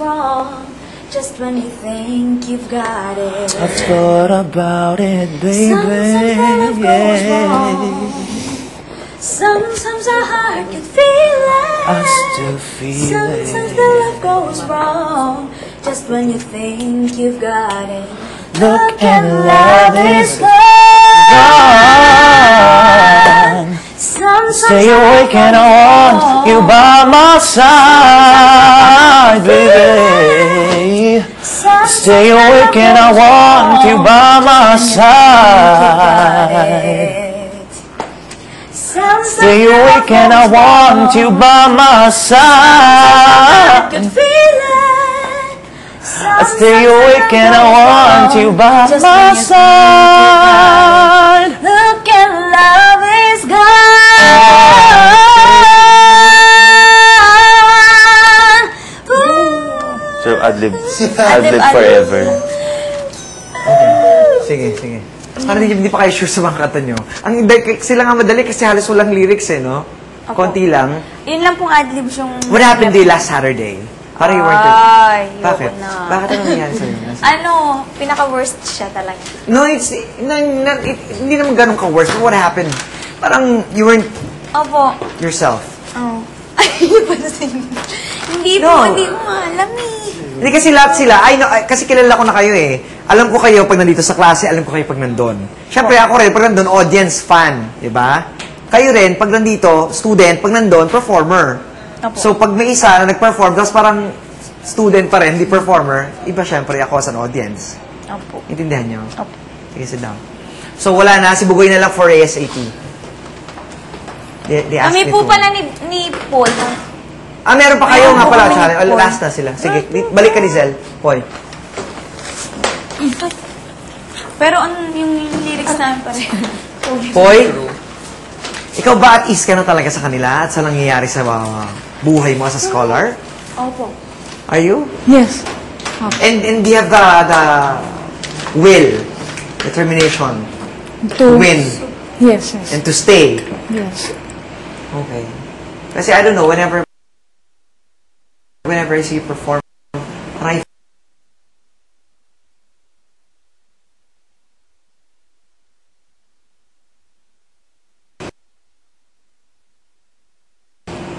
wrong. Just when you think you've got it. I thought about it, baby. Sometimes the love goes wrong. Sometimes our heart can feel it. I still feel Sometimes it. the love goes wrong. Just when you think you've got it. Look and love is gone. Sometimes Stay awake and I want you by my side, baby. Stay awake and I want you by my side. Stay awake and I want you by my side. Stay awake and I want you by my side. Look and love is gone. So adlib forever. Sige, sige. Parang hindi pa kayo sure sa mga kanta nyo. Sila nga madali kasi halos walang lyrics eh, no? Konti lang. Yun lang pong adlibs yung... What happened to you last Saturday? Parang you weren't... Ay, Bakit? na. Bakit ano nangyari sa'yo? Ano, pinaka-worst siya talaga. No, hindi naman ganun ka-worse. What happened? Parang you weren't Opo. yourself. Oh. Ay, hindi po, No. hindi ko alam eh. Hindi kasi lahat sila, kasi kilala ko na kayo eh. Alam ko kayo pag nandito sa klase, alam ko kayo pag nandun. Siyempre ako rin, pag nandun, audience, fan. Diba? Kayo rin, pag nandito, student, pag nandun, performer. Opo. So pag may isa na nag-perform, tapos parang student pa rin, hindi performer, iba siyempre ako as an audience. Opo. Intindihan niyo? Opo. Sige, sit down. So wala na, si Bugoy na lang for ASAP. They asked Kami me po to. pala ni Paul. Meron pa kayo nga pala, Kami tsaka. ni Paul. Last na sila. Sige, balik ka ni Zel. Paul. Pero yung lyrics namin pa rin. Poy, ikaw ba at ease ka na talaga sa kanila at sa nangyayari sa buhay mo as a scholar? Opo. Are you? Yes. And do you have the will, determination to win Yes, yes. and to stay? Yes. Okay. Kasi I don't know, whenever I see you perform, parang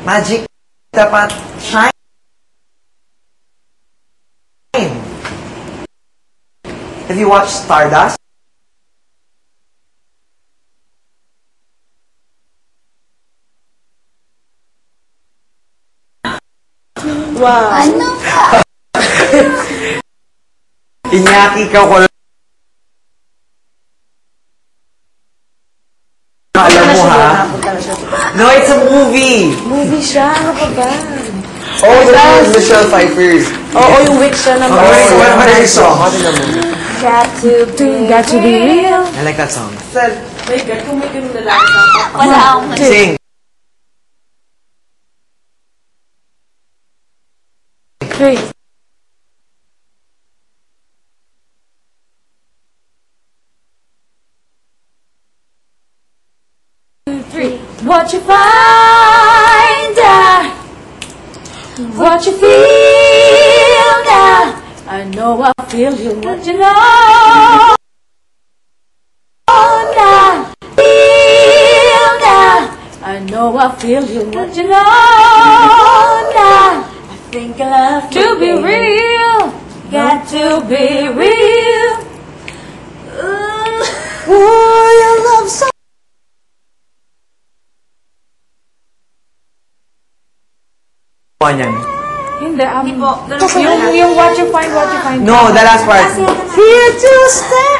magic dapat shine. Have you watched Stardust? Wow. Ano? Inyaki ka ko. Alam mo ha? No, it's a movie. Movie siya. Ano pa ba? Oh, that's Michelle Pfeiffer. Oo, yung witch siya naman. What is your song? Got to be real. I like that song. Wala akong Sing. 3. What you find out, what you feel now. I know I feel you, what you know now. Feel now. I know I feel you, what you know now. I think I love to be real, got to be real. Ooh, your love so. Yan. Hindi, Hindi po. yung what you find. No, the last part. Here to stay.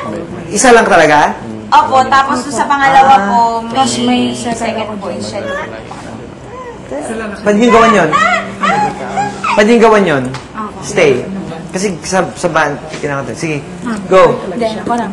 Isa lang talaga? Opo, tapos sa pangalawa po, Tapos may second voice siya. Pwede yung gawan yun? Pwede yung gawan yun? Stay. Kasi sa band, kailangan. Sige, go. Hindi, ako lang.